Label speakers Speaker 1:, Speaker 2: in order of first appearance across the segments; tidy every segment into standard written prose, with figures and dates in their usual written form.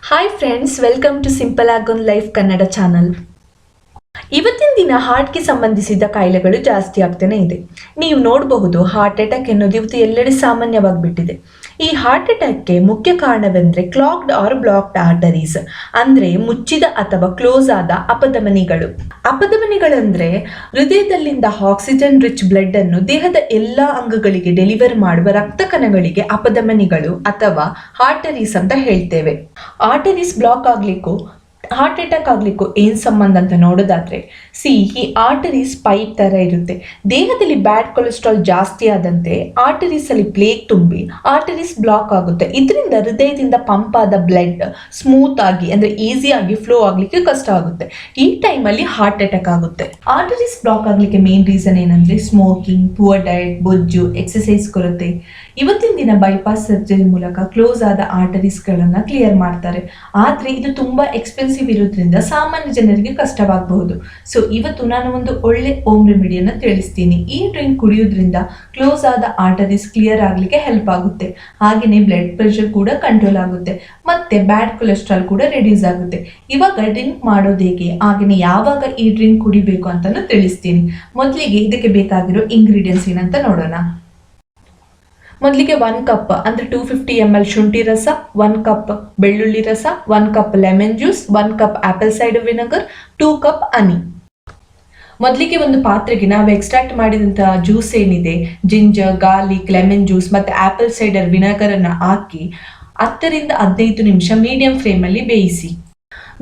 Speaker 1: Hi friends, welcome to SimpleAagOndHLife Kannada channel. ಇವತ್ತಿನ ದಿನ ಹಾರ್ಟ್ಗೆ ಸಂಬಂಧಿಸಿದ ಕಾಯಿಲೆಗಳು ಜಾಸ್ತಿ ಆಗ್ತಾನೆ ಇದೆ. ನೀವು ನೋಡಬಹುದು, ಹಾರ್ಟ್ ಅಟ್ಯಾಕ್ ಎನ್ನುವುದು ಇವತ್ತು ಎಲ್ಲೆಡೆ ಸಾಮಾನ್ಯವಾಗಿಬಿಟ್ಟಿದೆ. ಈ ಹಾರ್ಟ್ ಅಟ್ಯಾಕ್ಗೆ ಮುಖ್ಯ ಕಾರಣವೆಂದರೆ ಕ್ಲಾಗ್ಡ್ ಆರ್ ಬ್ಲಾಕ್ಡ್ ಆರ್ಟರೀಸ್, ಅಂದರೆ ಮುಚ್ಚಿದ ಅಥವಾ ಕ್ಲೋಸ್ ಆದ ಅಪಧಮನಿಗಳು. ಅಪಧಮನಿಗಳಂದ್ರೆ ಹೃದಯದಲ್ಲಿಂದ ಆಕ್ಸಿಜನ್ ರಿಚ್ ಬ್ಲಡ್ ಅನ್ನು ದೇಹದ ಎಲ್ಲಾ ಅಂಗಗಳಿಗೆ ಡೆಲಿವರ್ ಮಾಡುವ ರಕ್ತ ಕಣಗಳಿಗೆ ಅಪಧಮನಿಗಳು ಅಥವಾ ಆರ್ಟರೀಸ್ ಅಂತ ಹೇಳ್ತೇವೆ. ಆರ್ಟರೀಸ್ ಬ್ಲಾಕ್ ಆಗ್ಲಿಕ್ಕೂ ಹಾರ್ಟ್ ಅಟ್ಯಾಕ್ ಆಗ್ಲಿಕ್ಕೂ ಏನ್ ಸಂಬಂಧ ಅಂತ ನೋಡೋದಾದ್ರೆ, ಈ ಆರ್ಟರೀಸ್ ಪೈಪ್ ತರ ಇರುತ್ತೆ. ದೇಹದಲ್ಲಿ ಬ್ಯಾಡ್ ಕೊಲೆಸ್ಟ್ರಾಲ್ ಜಾಸ್ತಿ ಆದಂತೆ ಆರ್ಟರೀಸ್ ಅಲ್ಲಿ ಪ್ಲೇಕ್ ತುಂಬಿ ಆರ್ಟರೀಸ್ ಬ್ಲಾಕ್ ಆಗುತ್ತೆ. ಇದರಿಂದ ಹೃದಯದಿಂದ ಪಂಪ್ ಆದ ಬ್ಲಡ್ ಸ್ಮೂತ್ ಆಗಿ ಅಂದ್ರೆ ಈಸಿ ಆಗಿ ಫ್ಲೋ ಆಗ್ಲಿಕ್ಕೆ ಕಷ್ಟ ಆಗುತ್ತೆ. ಈ ಟೈಮ್ ಅಲ್ಲಿ ಹಾರ್ಟ್ ಅಟ್ಯಾಕ್ ಆಗುತ್ತೆ. ಆರ್ಟರೀಸ್ ಬ್ಲಾಕ್ ಆಗ್ಲಿಕ್ಕೆ ಮೇನ್ ರೀಸನ್ ಏನಂದ್ರೆ ಸ್ಮೋಕಿಂಗ್, ಪುವರ್ ಡಯಟ್, ಬೊಜ್ಜು, ಎಕ್ಸಸೈಸ್ ಕೊರತೆ. ಇವತ್ತಿನ ದಿನ ಬೈಪಾಸ್ ಸರ್ಜರಿ ಮೂಲಕ ಕ್ಲೋಸ್ ಆದ ಆರ್ಟರೀಸ್ ಗಳನ್ನ ಕ್ಲಿಯರ್ ಮಾಡ್ತಾರೆ. ಆದ್ರೆ ಇದು ತುಂಬಾ ಎಕ್ಸ್ಪೆನ್ಸಿವ್ ಇರೋದ್ರಿಂದ ಸಾಮಾನ್ಯ ಜನರಿಗೆ ಕಷ್ಟವಾಗಬಹುದು. ಸೊ ಇವತ್ತು ನಾನು ಒಂದು ಒಳ್ಳೆ ಹೋಮ್ ರೆಮಿಡಿಯನ್ನ ತಿಳಿಸ್ತೀನಿ. ಈ ಡ್ರಿಂಕ್ ಕುಡಿಯೋದ್ರಿಂದ ಕ್ಲೋಸ್ ಆದ ಆರ್ಟರೀಸ್ ಕ್ಲಿಯರ್ ಆಗ್ಲಿಕ್ಕೆ ಹೆಲ್ಪ್ ಆಗುತ್ತೆ. ಹಾಗೆಯೇ ಬ್ಲಡ್ ಪ್ರೆಷರ್ ಕೂಡ ಕಂಟ್ರೋಲ್ ಆಗುತ್ತೆ, ಮತ್ತೆ ಬ್ಯಾಡ್ ಕೊಲೆಸ್ಟ್ರಾಲ್ ಕೂಡ ರೆಡ್ಯೂಸ್ ಆಗುತ್ತೆ. ಇವಾಗ ಡ್ರಿಂಕ್ ಮಾಡೋದು ಹೇಗೆ, ಹಾಗೆಯೇ ಯಾವಾಗ ಈ ಡ್ರಿಂಕ್ ಕುಡಿಬೇಕು ಅಂತಾನು ತಿಳಿಸ್ತೀನಿ. ಮೊದಲಿಗೆ ಇದಕ್ಕೆ ಬೇಕಾಗಿರೋ ಇಂಗ್ರೀಡಿಯೆಂಟ್ಸ್ ಏನಂತ ನೋಡೋಣ. ಮೊದಲಿಗೆ 1 ಕಪ್ ಅಂದ್ರೆ 250 ml ಶುಂಠಿ ರಸ, 1 ಕಪ್ ಬೆಳ್ಳುಳ್ಳಿ ರಸ, 1 cup lemon juice, 1 cup apple cider vinegar, 2 cup honey. ಮೊದಲಿಗೆ ಒಂದು ಪಾತ್ರೆಗೆ ನಾವು ಎಕ್ಸ್ಟ್ರಾಕ್ಟ್ ಮಾಡಿದಂತಹ ಜ್ಯೂಸ್ ಏನಿದೆ, ಜಿಂಜರ್, ಗಾರ್ಲಿಕ್, ಲೆಮನ್ ಜ್ಯೂಸ್ ಮತ್ತೆ ಆಪಲ್ ಸೈಡರ್ ವಿನೆಗರ್ ಅನ್ನ ಹಾಕಿ 10 ರಿಂದ 15 ನಿಮಿಷ ಮೀಡಿಯಂ ಫ್ಲೇಮ್ ಅಲ್ಲಿ ಬೇಯಿಸಿ.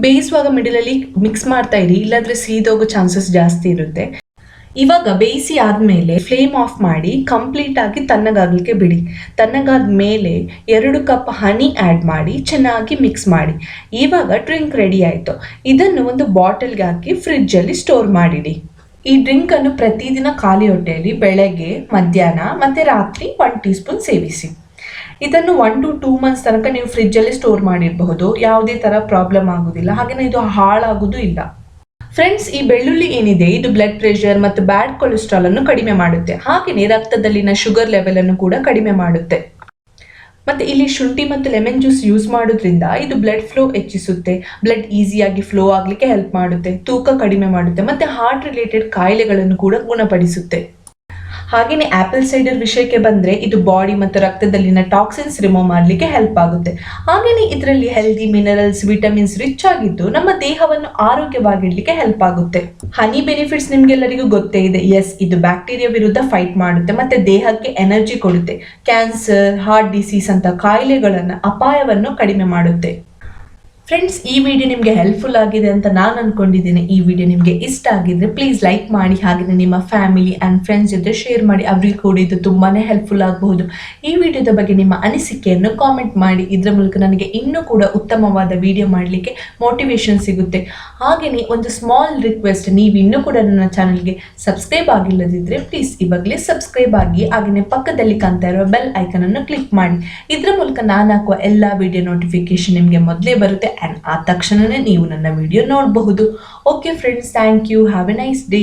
Speaker 1: ಬೇಯಿಸುವಾಗ ಮಿಡಲ್ ಅಲ್ಲಿ ಮಿಕ್ಸ್ ಮಾಡ್ತಾ ಇರಿ, ಇಲ್ಲಾಂದ್ರೆ ಸೀದೋಗೋ ಚಾನ್ಸಸ್ ಜಾಸ್ತಿ ಇರುತ್ತೆ. ಇವಾಗ ಬೇಯಿಸಿ ಆದ್ಮೇಲೆ ಫ್ಲೇಮ್ ಆಫ್ ಮಾಡಿ ಕಂಪ್ಲೀಟ್ ಆಗಿ ತಣ್ಣಗಾಗ್ಲಿಕ್ಕೆ ಬಿಡಿ. ತಣ್ಣಗಾದ ಮೇಲೆ 2 ಕಪ್ ಹನಿ ಆ್ಯಡ್ ಮಾಡಿ ಚೆನ್ನಾಗಿ ಮಿಕ್ಸ್ ಮಾಡಿ. ಇವಾಗ ಡ್ರಿಂಕ್ ರೆಡಿ ಆಯಿತು. ಇದನ್ನು ಒಂದು ಬಾಟಲ್ಗೆ ಹಾಕಿ ಫ್ರಿಡ್ಜಲ್ಲಿ ಸ್ಟೋರ್ ಮಾಡಿಡಿ. ಈ ಡ್ರಿಂಕ್ ಅನ್ನು ಪ್ರತಿದಿನ ಖಾಲಿ ಹೊಟ್ಟೆಯಲ್ಲಿ ಬೆಳಗ್ಗೆ, ಮಧ್ಯಾಹ್ನ ಮತ್ತೆ ರಾತ್ರಿ 1 ಟೀ ಸ್ಪೂನ್ ಸೇವಿಸಿ. ಇದನ್ನು 1 to 2 ಮಂತ್ಸ್ ತನಕ ನೀವು ಫ್ರಿಡ್ಜಲ್ಲಿ ಸ್ಟೋರ್ ಮಾಡಿರಬಹುದು. ಯಾವುದೇ ಥರ ಪ್ರಾಬ್ಲಮ್ ಆಗೋದಿಲ್ಲ, ಹಾಗೆಯೇ ಇದು ಹಾಳಾಗೋದು ಇಲ್ಲ. ಫ್ರೆಂಡ್ಸ್, ಈ ಬೆಳ್ಳುಳ್ಳಿ ಏನಿದೆ ಇದು ಬ್ಲಡ್ ಪ್ರೆಷರ್ ಮತ್ತು ಬ್ಯಾಡ್ ಕೊಲೆಸ್ಟ್ರಾಲ್ ಅನ್ನು ಕಡಿಮೆ ಮಾಡುತ್ತೆ. ಹಾಗೆಯೇ ರಕ್ತದಲ್ಲಿನ ಶುಗರ್ ಲೆವೆಲ್ ಅನ್ನು ಕೂಡ ಕಡಿಮೆ ಮಾಡುತ್ತೆ. ಮತ್ತೆ ಇಲ್ಲಿ ಶುಂಠಿ ಮತ್ತು ಲೆಮನ್ ಜ್ಯೂಸ್ ಯೂಸ್ ಮಾಡೋದ್ರಿಂದ ಇದು ಬ್ಲಡ್ ಫ್ಲೋ ಹೆಚ್ಚಿಸುತ್ತೆ. ಬ್ಲಡ್ ಈಸಿಯಾಗಿ ಫ್ಲೋ ಆಗ್ಲಿಕ್ಕೆ ಹೆಲ್ಪ್ ಮಾಡುತ್ತೆ, ತೂಕ ಕಡಿಮೆ ಮಾಡುತ್ತೆ ಮತ್ತೆ ಹಾರ್ಟ್ ರಿಲೇಟೆಡ್ ಕಾಯಿಲೆಗಳನ್ನು ಕೂಡ ಗುಣಪಡಿಸುತ್ತೆ. ಹಾಗೆಯೇ ಆಪಲ್ ಸೈಡರ್ ವಿಷಯಕ್ಕೆ ಬಂದ್ರೆ ಇದು ಬಾಡಿ ಮತ್ತು ರಕ್ತದಲ್ಲಿನ ಟಾಕ್ಸಿನ್ಸ್ ರಿಮೂವ್ ಮಾಡಲಿಕ್ಕೆ ಹೆಲ್ಪ್ ಆಗುತ್ತೆ. ಹಾಗೆಯೇ ಇದರಲ್ಲಿ ಹೆಲ್ದಿ ಮಿನರಲ್ಸ್, ವಿಟಮಿನ್ಸ್ ರಿಚ್ ಆಗಿದ್ದು ನಮ್ಮ ದೇಹವನ್ನು ಆರೋಗ್ಯವಾಗಿಡ್ಲಿಕ್ಕೆ ಹೆಲ್ಪ್ ಆಗುತ್ತೆ. ಹನಿ ಬೆನಿಫಿಟ್ಸ್ ನಿಮ್ಗೆಲ್ಲರಿಗೂ ಗೊತ್ತೇ ಇದೆ. ಎಸ್, ಇದು ಬ್ಯಾಕ್ಟೀರಿಯಾ ವಿರುದ್ಧ ಫೈಟ್ ಮಾಡುತ್ತೆ ಮತ್ತೆ ದೇಹಕ್ಕೆ ಎನರ್ಜಿ ಕೊಡುತ್ತೆ. ಕ್ಯಾನ್ಸರ್, ಹಾರ್ಟ್ ಡಿಸೀಸ್ ಅಂತ ಕಾಯಿಲೆಗಳನ್ನ ಅಪಾಯವನ್ನು ಕಡಿಮೆ ಮಾಡುತ್ತೆ. ಫ್ರೆಂಡ್ಸ್, ಈ ವಿಡಿಯೋ ನಿಮಗೆ ಹೆಲ್ಪ್ಫುಲ್ ಆಗಿದೆ ಅಂತ ನಾನು ಅನ್ಕೊಂಡಿದ್ದೇನೆ. ಈ ವಿಡಿಯೋ ನಿಮಗೆ ಇಷ್ಟ ಆಗಿದ್ರೆ ಪ್ಲೀಸ್ ಲೈಕ್ ಮಾಡಿ, ಹಾಗೆಯೇ ನಿಮ್ಮ ಫ್ಯಾಮಿಲಿ ಆ್ಯಂಡ್ ಫ್ರೆಂಡ್ಸ್ ಜೊತೆ ಶೇರ್ ಮಾಡಿ. ಅವರಿಗೆ ಕೂಡ ಇದು ತುಂಬಾ ಹೆಲ್ಪ್ಫುಲ್ ಆಗಬಹುದು. ಈ ವಿಡಿಯೋದ ಬಗ್ಗೆ ನಿಮ್ಮ ಅನಿಸಿಕೆಯನ್ನು ಕಾಮೆಂಟ್ ಮಾಡಿ. ಇದರ ಮೂಲಕ ನನಗೆ ಇನ್ನೂ ಕೂಡ ಉತ್ತಮವಾದ ವಿಡಿಯೋ ಮಾಡಲಿಕ್ಕೆ ಮೋಟಿವೇಶನ್ ಸಿಗುತ್ತೆ. ಹಾಗೆಯೇ ಒಂದು ಸ್ಮಾಲ್ ರಿಕ್ವೆಸ್ಟ್, ನೀವು ಇನ್ನೂ ಕೂಡ ನನ್ನ ಚಾನಲ್ಗೆ ಸಬ್ಸ್ಕ್ರೈಬ್ ಆಗಿಲ್ಲದಿದ್ದರೆ ಪ್ಲೀಸ್ ಇವಾಗಲೇ ಸಬ್ಸ್ಕ್ರೈಬ್ ಆಗಿ, ಹಾಗೆಯೇ ಪಕ್ಕದಲ್ಲಿ ಕಾಣ್ತಾ ಇರುವ ಬೆಲ್ ಐಕನ್ ಅನ್ನು ಕ್ಲಿಕ್ ಮಾಡಿ. ಇದರ ಮೂಲಕ ನಾನು ಹಾಕುವ ಎಲ್ಲ ವಿಡಿಯೋ ನೋಟಿಫಿಕೇಶನ್ ನಿಮಗೆ ಮೊದಲೇ ಬರುತ್ತೆ. ಆ ತಕ್ಷಣನೇ ನೀವು ನನ್ನ ವಿಡಿಯೋ ನೋಡಬಹುದು. Okay friends, thank you. Have a nice day.